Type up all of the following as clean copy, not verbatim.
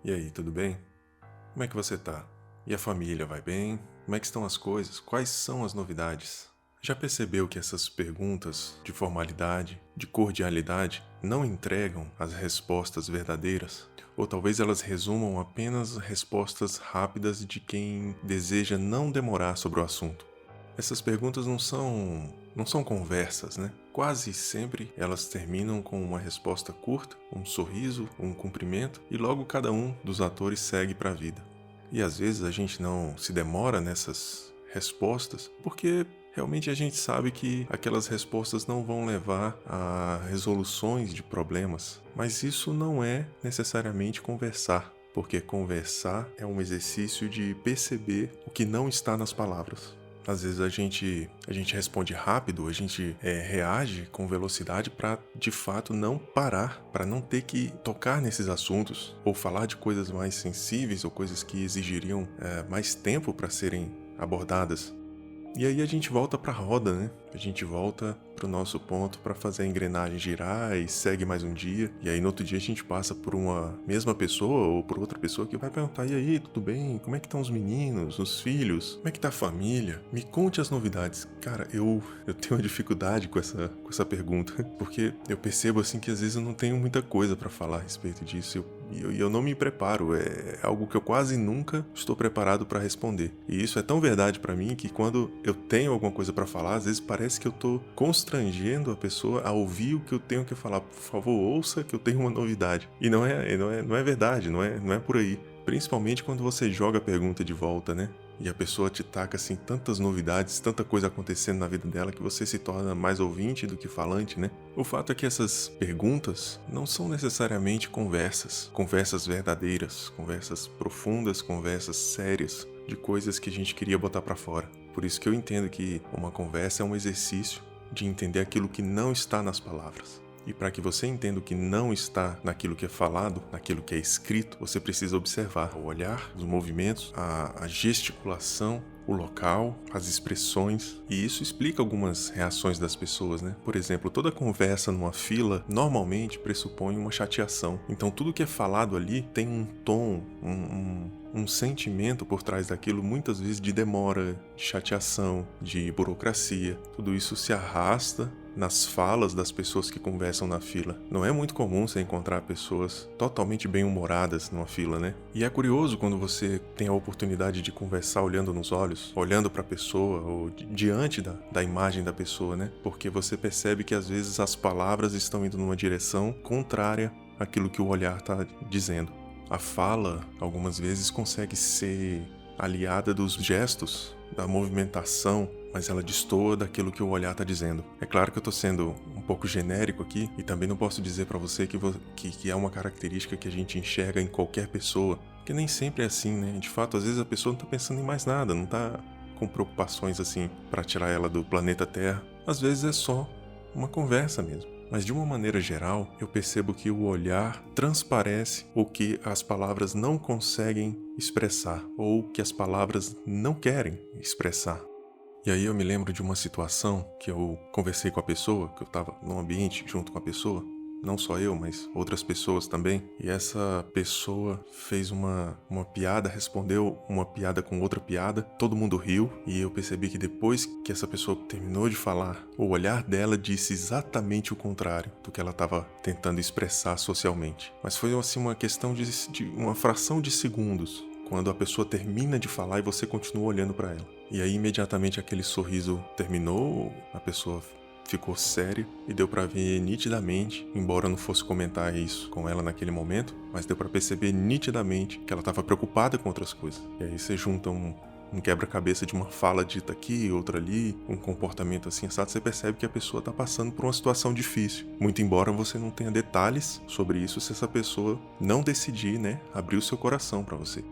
E aí, tudo bem? Como é que você tá? E a família vai bem? Como é que estão as coisas? Quais são as novidades? Já percebeu que essas perguntas de formalidade, de cordialidade, não entregam as respostas verdadeiras? Ou talvez elas resumam apenas respostas rápidas de quem deseja não demorar sobre o assunto? Essas perguntas não são conversas, né? Quase sempre elas terminam com uma resposta curta, um sorriso, um cumprimento e logo cada um dos atores segue para a vida. E às vezes a gente não se demora nessas respostas porque realmente a gente sabe que aquelas respostas não vão levar a resoluções de problemas, mas isso não é necessariamente conversar. Porque conversar é um exercício de perceber o que não está nas palavras. Às vezes a gente responde rápido, a gente reage com velocidade para de fato não parar, para não ter que tocar nesses assuntos ou falar de coisas mais sensíveis ou coisas que exigiriam mais tempo para serem abordadas. E aí a gente volta para a roda, né? A gente volta para o nosso ponto para fazer a engrenagem girar e segue mais um dia. E aí no outro dia a gente passa por uma mesma pessoa ou por outra pessoa que vai perguntar: e aí, tudo bem? Como é que estão os meninos, os filhos? Como é que tá a família? Me conte as novidades. Cara, eu tenho uma dificuldade com essa pergunta, porque eu percebo assim que às vezes eu não tenho muita coisa para falar a respeito disso. E eu não me preparo, é algo que eu quase nunca estou preparado para responder. E isso é tão verdade para mim que quando eu tenho alguma coisa para falar, às vezes parece que eu tô constrangendo a pessoa a ouvir o que eu tenho que falar. Por favor, ouça que eu tenho uma novidade. E não é verdade, não é por aí. Principalmente quando você joga a pergunta de volta, né? E a pessoa te taca assim tantas novidades, tanta coisa acontecendo na vida dela que você se torna mais ouvinte do que falante, né? O fato é que essas perguntas não são necessariamente conversas verdadeiras, conversas profundas, conversas sérias, de coisas que a gente queria botar pra fora. Por isso que eu entendo que uma conversa é um exercício de entender aquilo que não está nas palavras. E para que você entenda o que não está naquilo que é falado, naquilo que é escrito, você precisa observar o olhar, os movimentos, a gesticulação, o local, as expressões. E isso explica algumas reações das pessoas, né? Por exemplo, toda conversa numa fila normalmente pressupõe uma chateação. Então tudo que é falado ali tem um tom, um sentimento por trás daquilo, muitas vezes de demora, de chateação, de burocracia. Tudo isso se arrasta nas falas das pessoas que conversam na fila. Não é muito comum você encontrar pessoas totalmente bem-humoradas numa fila, né? E é curioso quando você tem a oportunidade de conversar olhando nos olhos, olhando para a pessoa ou diante da imagem da pessoa, né? Porque você percebe que às vezes as palavras estão indo numa direção contrária àquilo que o olhar está dizendo. A fala, algumas vezes, consegue ser aliada dos gestos, da movimentação, mas ela destoa daquilo que o olhar está dizendo. É claro que eu estou sendo um pouco genérico aqui e também não posso dizer para você que é uma característica que a gente enxerga em qualquer pessoa, porque nem sempre é assim, né? De fato, às vezes a pessoa não está pensando em mais nada, não está com preocupações assim para tirar ela do planeta Terra. Às vezes é só uma conversa mesmo. Mas de uma maneira geral, eu percebo que o olhar transparece o que as palavras não conseguem expressar, ou que as palavras não querem expressar. E aí eu me lembro de uma situação que eu conversei com a pessoa, que eu estava num ambiente junto com a pessoa, não só eu, mas outras pessoas também, e essa pessoa fez uma piada, respondeu uma piada com outra piada, todo mundo riu, e eu percebi que depois que essa pessoa terminou de falar, o olhar dela disse exatamente o contrário do que ela estava tentando expressar socialmente. Mas foi assim uma questão de uma fração de segundos, quando a pessoa termina de falar e você continua olhando para ela. E aí imediatamente aquele sorriso terminou, a pessoa ficou séria e deu pra ver nitidamente, embora eu não fosse comentar isso com ela naquele momento, mas deu pra perceber nitidamente que ela estava preocupada com outras coisas. E aí você junta um quebra-cabeça de uma fala dita aqui, outra ali, um comportamento assim, sabe? Você percebe que a pessoa tá passando por uma situação difícil. Muito embora você não tenha detalhes sobre isso se essa pessoa não decidir, né, abrir o seu coração pra você.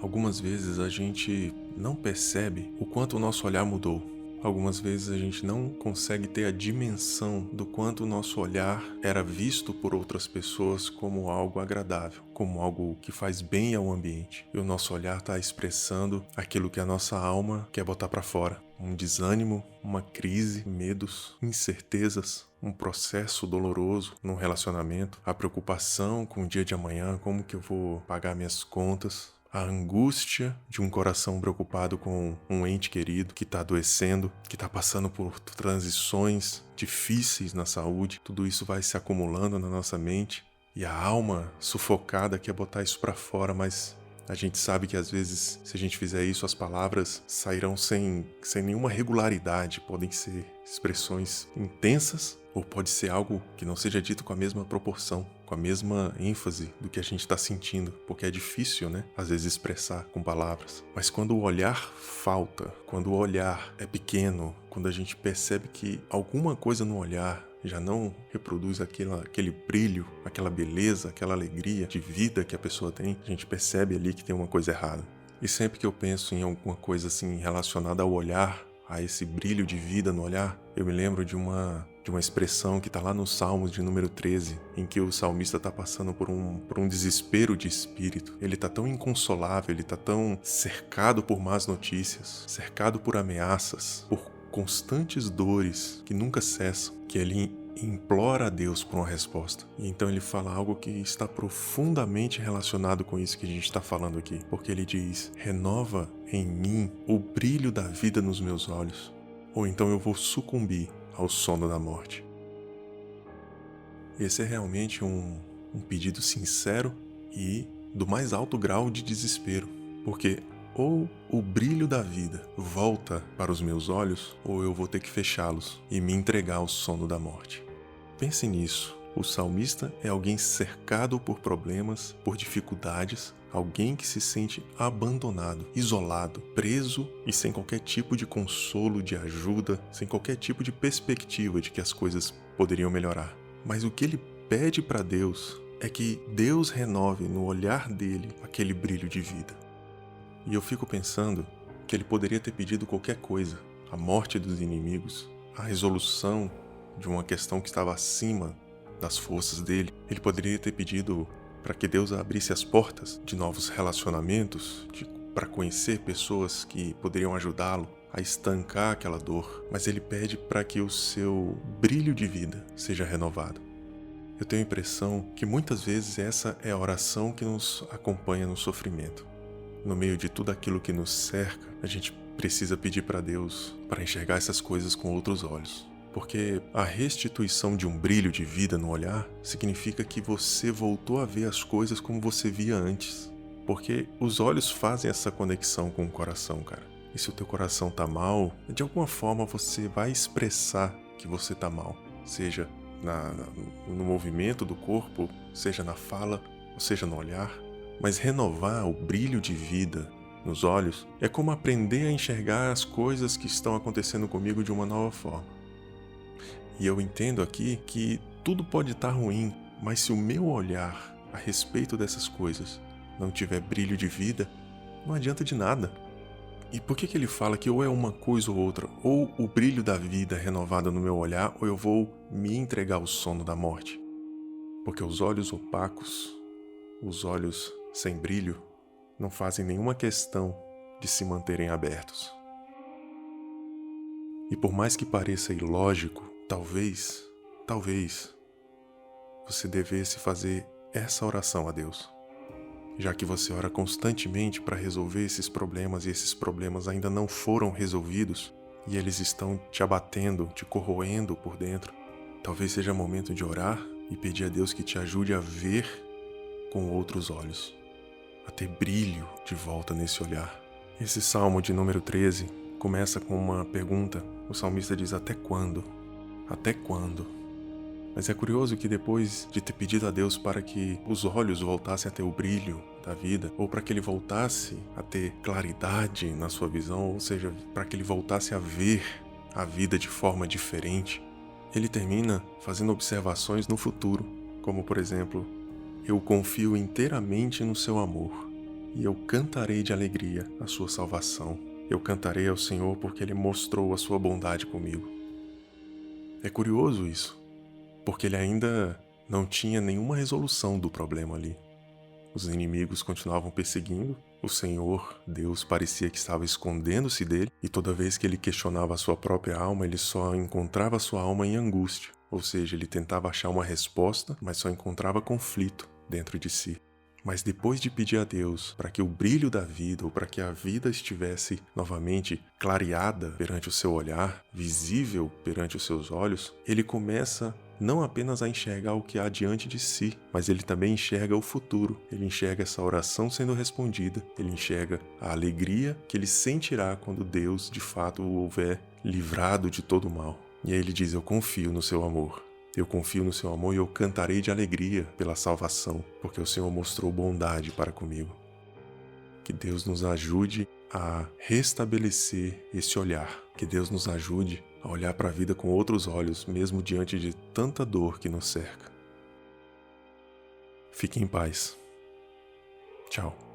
Algumas vezes a gente não percebe o quanto o nosso olhar mudou. Algumas vezes a gente não consegue ter a dimensão do quanto o nosso olhar era visto por outras pessoas como algo agradável, como algo que faz bem ao ambiente. E o nosso olhar está expressando aquilo que a nossa alma quer botar para fora. um desânimo, uma crise, medos, incertezas, um processo doloroso num relacionamento, a preocupação com o dia de amanhã, como que eu vou pagar minhas contas, a angústia de um coração preocupado com um ente querido que está adoecendo, que está passando por transições difíceis na saúde. Tudo isso vai se acumulando na nossa mente e a alma sufocada quer botar isso para fora, mas a gente sabe que às vezes, se a gente fizer isso, as palavras sairão sem nenhuma regularidade. Podem ser expressões intensas ou pode ser algo que não seja dito com a mesma proporção, com a mesma ênfase do que a gente está sentindo, porque é difícil, né? Às vezes expressar com palavras. Mas quando o olhar falta, quando o olhar é pequeno, quando a gente percebe que alguma coisa no olhar já não reproduz aquele brilho, aquela beleza, aquela alegria de vida que a pessoa tem, a gente percebe ali que tem uma coisa errada. E sempre que eu penso em alguma coisa assim relacionada ao olhar, a esse brilho de vida no olhar, eu me lembro de uma expressão que está lá no Salmos de número 13, em que o salmista está passando por um desespero de espírito. Ele está tão inconsolável, ele está tão cercado por más notícias, cercado por ameaças, por constantes dores que nunca cessam, que ele implora a Deus por uma resposta. E então ele fala algo que está profundamente relacionado com isso que a gente está falando aqui, porque ele diz: renova em mim o brilho da vida nos meus olhos, ou então eu vou sucumbir ao sono da morte. Esse é realmente um pedido sincero e do mais alto grau de desespero, porque ou o brilho da vida volta para os meus olhos, ou eu vou ter que fechá-los e me entregar ao sono da morte. Pense nisso. O salmista é alguém cercado por problemas, por dificuldades, alguém que se sente abandonado, isolado, preso e sem qualquer tipo de consolo, de ajuda, sem qualquer tipo de perspectiva de que as coisas poderiam melhorar. Mas o que ele pede para Deus é que Deus renove no olhar dele aquele brilho de vida. E eu fico pensando que ele poderia ter pedido qualquer coisa, a morte dos inimigos, a resolução de uma questão que estava acima das forças dele. Ele poderia ter pedido para que Deus abrisse as portas de novos relacionamentos, para conhecer pessoas que poderiam ajudá-lo a estancar aquela dor, mas ele pede para que o seu brilho de vida seja renovado. Eu tenho a impressão que muitas vezes essa é a oração que nos acompanha no sofrimento. No meio de tudo aquilo que nos cerca, a gente precisa pedir para Deus para enxergar essas coisas com outros olhos. Porque a restituição de um brilho de vida no olhar significa que você voltou a ver as coisas como você via antes. Porque os olhos fazem essa conexão com o coração, cara. E se o teu coração tá mal, de alguma forma você vai expressar que você tá mal. Seja no movimento do corpo, seja na fala, ou seja no olhar. Mas renovar o brilho de vida nos olhos é como aprender a enxergar as coisas que estão acontecendo comigo de uma nova forma. E eu entendo aqui que tudo pode estar ruim, mas se o meu olhar a respeito dessas coisas não tiver brilho de vida, não adianta de nada. E por que ele fala que ou é uma coisa ou outra, ou o brilho da vida renovado no meu olhar, ou eu vou me entregar ao sono da morte? Porque os olhos opacos, os olhos sem brilho, não fazem nenhuma questão de se manterem abertos. E por mais que pareça ilógico, talvez, você devesse fazer essa oração a Deus. Já que você ora constantemente para resolver esses problemas e esses problemas ainda não foram resolvidos e eles estão te abatendo, te corroendo por dentro, talvez seja momento de orar e pedir a Deus que te ajude a ver com outros olhos, a ter brilho de volta nesse olhar. Esse salmo de número 13 começa com uma pergunta. O salmista diz: até quando? Até quando? Mas é curioso que depois de ter pedido a Deus para que os olhos voltassem a ter o brilho da vida, ou para que ele voltasse a ter claridade na sua visão, ou seja, para que ele voltasse a ver a vida de forma diferente, ele termina fazendo observações no futuro, como por exemplo: eu confio inteiramente no seu amor, e eu cantarei de alegria a sua salvação. Eu cantarei ao Senhor porque Ele mostrou a sua bondade comigo. É curioso isso, porque ele ainda não tinha nenhuma resolução do problema ali. Os inimigos continuavam perseguindo. O Senhor, Deus, parecia que estava escondendo-se dele, e toda vez que ele questionava a sua própria alma, ele só encontrava a sua alma em angústia. Ou seja, ele tentava achar uma resposta, mas só encontrava conflito dentro de si. Mas depois de pedir a Deus para que o brilho da vida, ou para que a vida estivesse novamente clareada perante o seu olhar, visível perante os seus olhos, ele começa não apenas a enxergar o que há diante de si, mas ele também enxerga o futuro. Ele enxerga essa oração sendo respondida, ele enxerga a alegria que ele sentirá quando Deus de fato o houver livrado de todo o mal. E aí ele diz: eu confio no seu amor. Eu confio no seu amor e eu cantarei de alegria pela salvação, porque o Senhor mostrou bondade para comigo. Que Deus nos ajude a restabelecer esse olhar. Que Deus nos ajude a olhar para a vida com outros olhos, mesmo diante de tanta dor que nos cerca. Fique em paz. Tchau.